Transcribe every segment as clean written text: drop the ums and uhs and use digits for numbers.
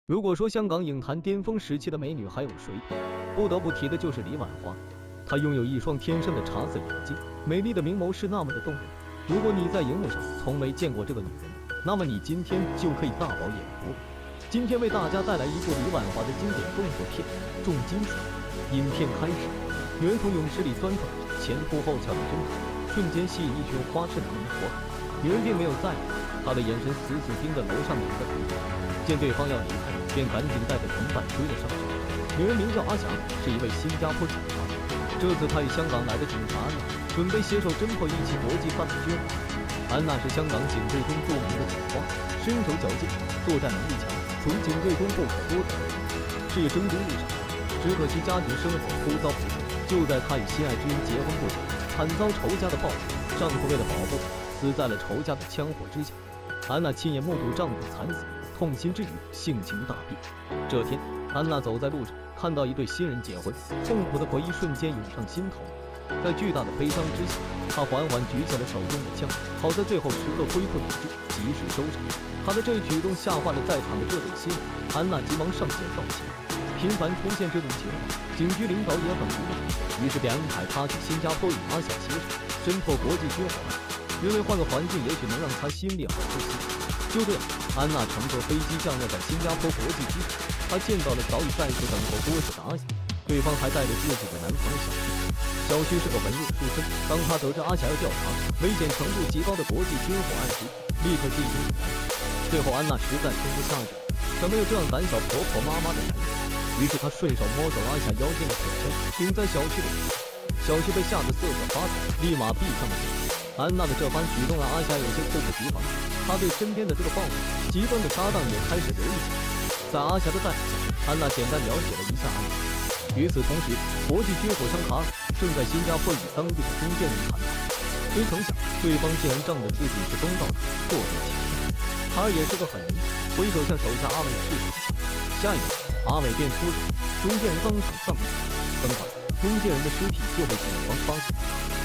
如果说香港影坛巅峰时期的美女还有谁，不得不提的就是李婉华。她拥有一双天生的茶色眼睛，美丽的明眸是那么的动人。如果你在荧幕上从没见过这个女人，那么你今天就可以大饱眼福了。今天为大家带来一部李婉华的经典动作片《重金属》。影片开始，女人从泳池里钻出来，前凸后翘的身材瞬间吸引一群花痴男人的目光。女人并没有在意，她的眼神死死盯着楼上两个同伴，见对方要离开，便赶紧带着同伴追了上去。女人名叫阿霞，是一位新加坡警察。这次她与香港来的警察安娜，准备携手侦破一起国际犯罪军火。安娜是香港警队中著名的警花，身手矫健，作战能力强，属于警队中不可多得的人。事业征途路上，只可惜家庭生活枯燥不堪。就在她与心爱之人结婚不久，惨遭仇家的报复，丈夫为了保护她，死在了仇家的枪火之下。安娜亲眼目睹丈夫惨死，痛心之余，性情大变。这天，安娜走在路上，看到一对新人结婚，痛苦的回忆瞬间涌上心头。在巨大的悲伤之下，她缓缓举起了手中的枪，好在最后时刻恢复理智，及时收场。她的这一举动吓坏了在场的这对新人，安娜急忙上前道歉。频繁出现这种情况，警局领导也很无奈，于是便安排她去新加坡与阿霞携手侦破国际军火案，认为换个环境也许能让她心里好受些。就这样，安娜乘坐飞机降落在新加坡国际机场。她见到了早已在此等候多时的阿霞，对方还带着自己的男朋友小旭。小旭是个文弱书生，当他得知阿霞要调查危险程度极高的国际军火案时，立刻进行阻拦。最后安娜实在撑不下去，想没有这样胆小婆婆妈妈的男人，于是她顺手摸走阿霞腰间的手枪，顶在小旭的头上。小旭被吓得瑟瑟发抖，立马闭上了眼。安娜的这番举动让阿霞有些猝不及防，她对身边的这个暴怒极端的搭档也开始留意起来。在阿霞的带领下，安娜简单了解了一下安娜。与此同时，国际军火商卡尔正在新加坡与当地的中间人谈判，没曾想对方竟然仗着自己是东道主，做出起身。卡尔也是个狠人，回手向手下阿伟示意一下，下一秒阿伟便出手，中间人当场丧命。很快，中间人的尸体就被警方发现。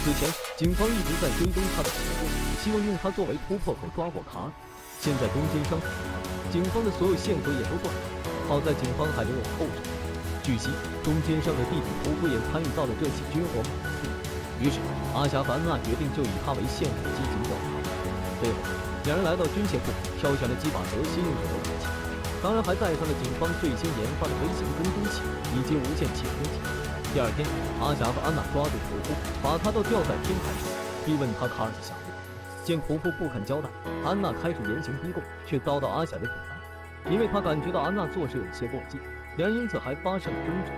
此前，警方一直在追踪他的行踪，希望用他作为突破口抓获卡尔。现在中间商警方的所有线索也都断了，好在警方还留有后手。据悉，中间商的弟弟屠夫也参与到了这起军火买卖中，于是阿霞和安娜决定就以他为线索进行调查。最后，两人来到军械库，挑选了几把得心应手的武器，当然还带上了警方最新研发的微型跟踪器以及无线窃听器。第二天，阿霞和安娜抓住屠夫，把他都吊在天台上，逼问他卡尔的下落。见屠夫不肯交代，安娜开始严刑逼供，却遭到阿霞的阻拦，因为他感觉到安娜做事有些过激，两人因此还发生了争执。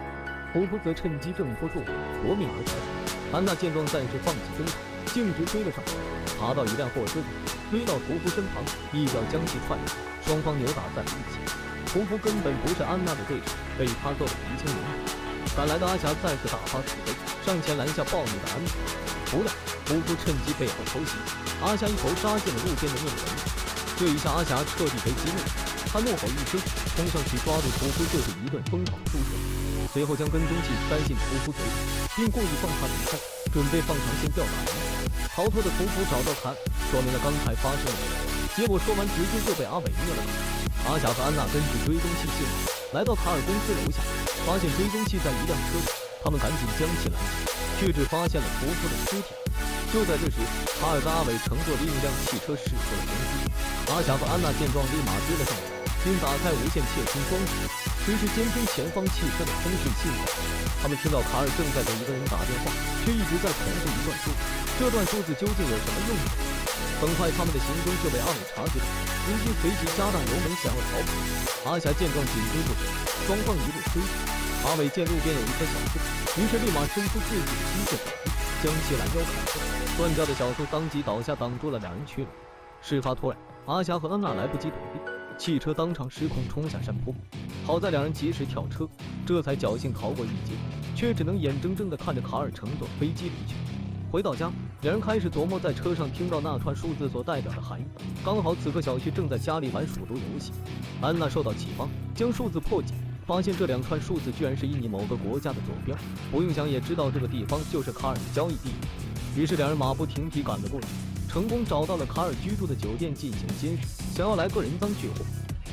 屠夫则趁机挣脱束缚，夺命而逃。安娜见状暂时放弃争吵，径直追了上去，爬到一辆货车里，追到屠夫身旁，一脚将其踹倒，双方扭打在了一起。屠夫根本不是安娜的对手，被他揍得鼻青脸肿。赶来的阿霞再次大发慈悲，上前拦下暴怒的安娜。不料屠夫趁机背后偷袭，阿霞一头扎进了路边的面人。这一下阿霞彻底被激怒了，她怒吼一声，冲上去抓住屠夫就是一顿疯狂出手，随后将跟踪器塞进屠夫嘴里，并故意放他离开，准备放长线钓大鱼。逃脱的屠夫找到卡尔，说明了刚才发生的事，结果说完直接就被阿伟灭了口。阿霞和安娜根据追踪器信号来到卡尔公司楼下，发现追踪器在一辆车里，他们赶紧将其拦下，却只发现了屠夫的尸体。就在这时，卡尔跟阿伟乘坐另一辆汽车驶出了公司。阿霞和安娜见状立马追了上来，并打开无线窃听装置，实时监听前方汽车的通讯信号。他们听到卡尔正在给一个人打电话，却一直在重复一段数字，这段数字究竟有什么用呢？很快他们的行踪就被阿伟察觉到，如今随即加大油门想要逃跑。阿霞见状紧追不舍，双方一路追逐。阿伟见路边有一棵小树，于是立马伸出自己的机械手臂，将其拦腰砍断。断掉的小树当即倒下，挡住了两人去路。事发突然，阿霞和安娜来不及躲避，汽车当场失控冲下山坡。好在两人及时跳车，这才侥幸逃过一劫，却只能眼睁睁地看着卡尔乘坐飞机离去。回到家，两人开始琢磨在车上听到那串数字所代表的含义。刚好此刻小旭正在家里玩数独游戏，安娜受到启发，将数字破解，发现这两串数字居然是印尼某个国家的坐标，不用想也知道这个地方就是卡尔的交易地点。于是两人马不停蹄赶了过去，成功找到了卡尔居住的酒店进行监视，想要来个人赃俱获。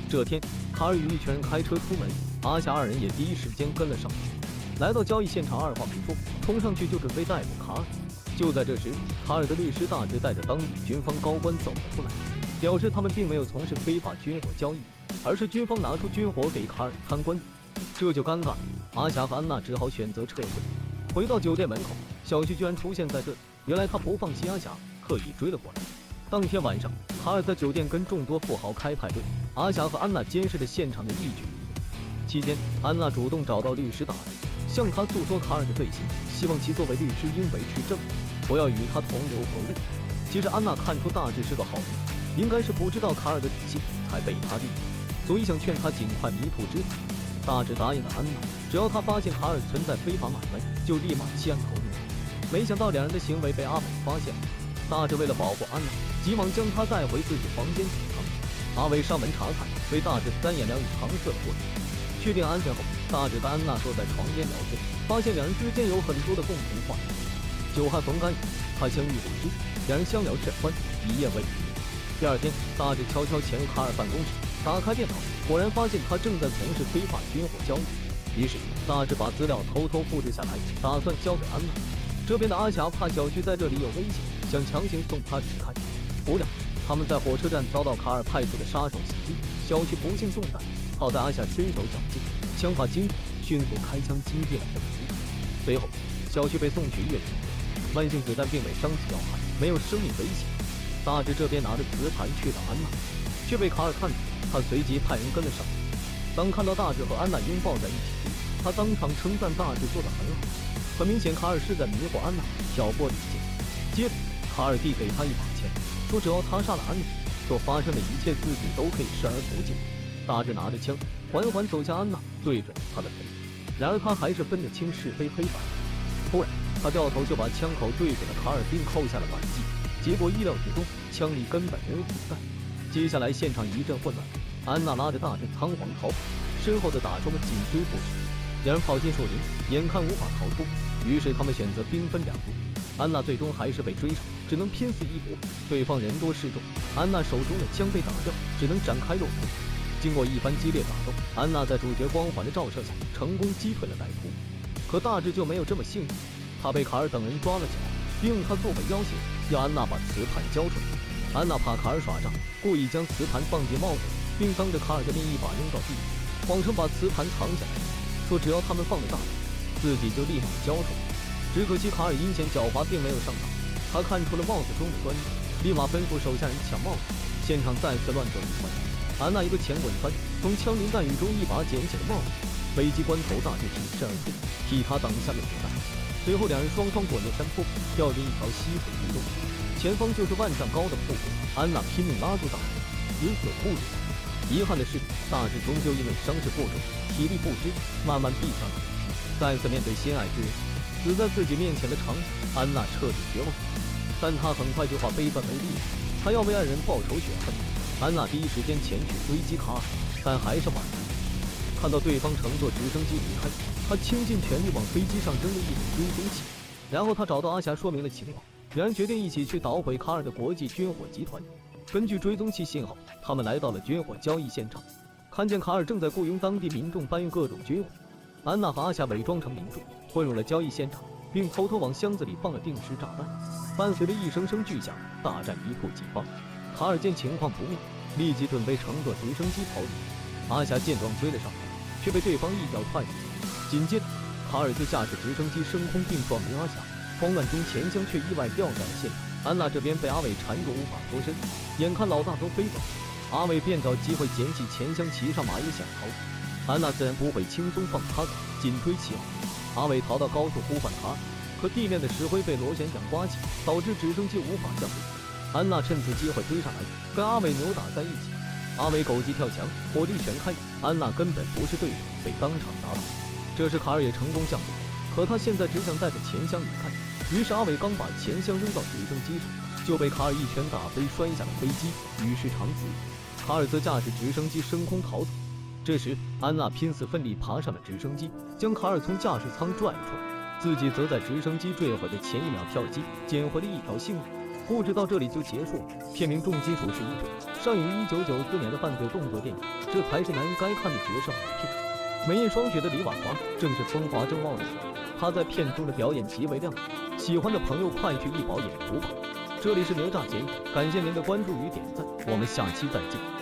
这天，卡尔与一群人开车出门，阿霞二人也第一时间跟了上去。来到交易现场，二话没说，冲上去就准备逮捕卡尔。就在这时，卡尔的律师大致带着当地军方高官走了出来，表示他们并没有从事非法军火交易，而是军方拿出军火给卡尔参观。这就尴尬了，阿霞和安娜只好选择撤回。回到酒店门口，小旭居然出现在这里，原来他不放心阿霞，刻意追了过来。当天晚上，卡尔在酒店跟众多富豪开派对，阿霞和安娜监视着现场的一举一动。期间，安娜主动找到律师大人，向他诉说卡尔的罪行，希望其作为律师应维持正义，不要与他同流合污。其实安娜看出大致是个好人，应该是不知道卡尔的底细，才被他利用，所以想劝他尽快迷途知返。大致答应了安娜，只要他发现卡尔存在非法买卖，就立马弃案投明。没想到两人的行为被阿伟发现了，大致为了保护安娜，急忙将她带回自己房间储藏。阿伟上门查看，被大致三言两语搪塞了过去。确定安全后，大致跟安娜坐在床边聊天，发现两人之间有很多的共同话题。久旱逢甘雨，他相遇不知，两人相聊甚欢，一夜未眠。第二天，大致悄悄潜入卡尔办公室，打开电脑，果然发现他正在从事非法军火交易。于是，大致把资料偷偷复制下来，打算交给安娜。这边的阿霞怕小旭在这里有危险，想强行送他离开。不料，他们在火车站遭到卡尔派出的杀手袭击，小旭不幸中弹。好在阿霞身手矫健，枪法精准，迅速开枪击毙了这个敌人。随后，小旭被送去医院治疗，慢性子弹并未伤及要害，没有生命危险。大致这边拿着磁盘去找安娜，却被卡尔看到，他随即派人跟了上去。当看到大致和安娜拥抱在一起，他当场称赞大致做得很好。很明显，卡尔是在迷惑安娜，挑拨离间。接着，卡尔递给他一把钱，说只要他杀了安娜，所发生的一切自己都可以视而不见。大致拿着枪，缓缓走向安娜，对准他的头。然而他还是分得清是非黑白。突然，他掉头就把枪口对准了卡尔，并扣下了扳机。结果意料之中，枪里根本没有子弹。接下来现场一阵混乱，安娜拉着大致仓皇逃跑，身后的打手们紧追不舍。两人跑进树林，眼看无法逃脱，于是他们选择兵分两路。安娜最终还是被追上，只能拼死一搏。对方人多势众，安娜手中的枪被打掉，只能展开肉搏。经过一番激烈打斗，安娜在主角光环的照射下，成功击退了歹徒。可大致就没有这么幸运，他被卡尔等人抓了起来，并用他作为要挟，要安娜把磁盘交出来。安娜怕卡尔耍诈，故意将磁盘放进帽子，并当着卡尔的面一把扔到地上，谎称把磁盘藏起来，说只要他们放了大纸，自己就立马交出来。只可惜卡尔阴险狡猾，并没有上当，他看出了帽子中的端倪，立马吩咐手下人抢帽子，现场再次乱作一团。安娜一个前滚翻，从枪林弹雨中一把捡起了帽子，危急关头大致挺身而出，替他挡下了子弹。随后两人双双滚落山坡，掉进一条溪水之中。前方就是万丈高的瀑布，安娜拼命拉住大致，死死护着他。遗憾的是，大致终究因为伤势过重，体力不支，慢慢闭上了眼。再次面对心爱之人死在自己面前的场景，安娜彻底绝望。但她很快就化悲愤为力量，她要为爱人报仇雪恨。安娜第一时间前去追击卡尔，但还是晚了。看到对方乘坐直升机离开，她倾尽全力往飞机上扔了一枚追踪器。然后她找到阿霞说明了情况，两人决定一起去捣毁卡尔的国际军火集团。根据追踪器信号，他们来到了军火交易现场，看见卡尔正在雇佣当地民众搬运各种军火。安娜和阿霞伪装成民众，混入了交易现场，并偷偷往箱子里放了定时炸弹。伴随着一声声巨响，大战一触即发。卡尔见情况不妙，立即准备乘坐直升机逃离。阿霞见状追了上来，却被对方一脚踹倒。紧接着，卡尔就驾驶直升机升空并撞晕阿霞，慌乱中钱箱却意外掉在了现场。安娜这边被阿伟缠住无法脱身，眼看老大都飞走，阿伟便找机会捡起钱箱，骑上马也想逃。安娜自然不会轻松放他走，紧追其后。阿伟逃到高处呼唤卡尔，可地面的石灰被螺旋桨刮起，导致直升机无法降落。安娜趁此机会追上来，跟阿伟扭打在一起。阿伟狗急跳墙，火力全开，安娜根本不是对手，被当场打倒。这时卡尔也成功降落，可他现在只想带着钱箱离开。于是阿伟刚把钱箱扔到直升机上，就被卡尔一拳打飞，摔下了飞机，与世长辞。卡尔则驾驶直升机升空逃走。这时安娜拼死奋力爬上了直升机，将卡尔从驾驶舱拽出来，自己则在直升机坠毁的前一秒跳机，捡回了一条性命。故事到这里就结束了。片名《重金属是一种》上映于1994年的犯罪动作电影，这才是男人该看的绝世好片。美艳双雪的李婉华正是风华正茂的时候，她在片中的表演极为亮眼，喜欢的朋友快去一饱眼福吧。这里是哪吒节目，感谢您的关注与点赞，我们下期再见。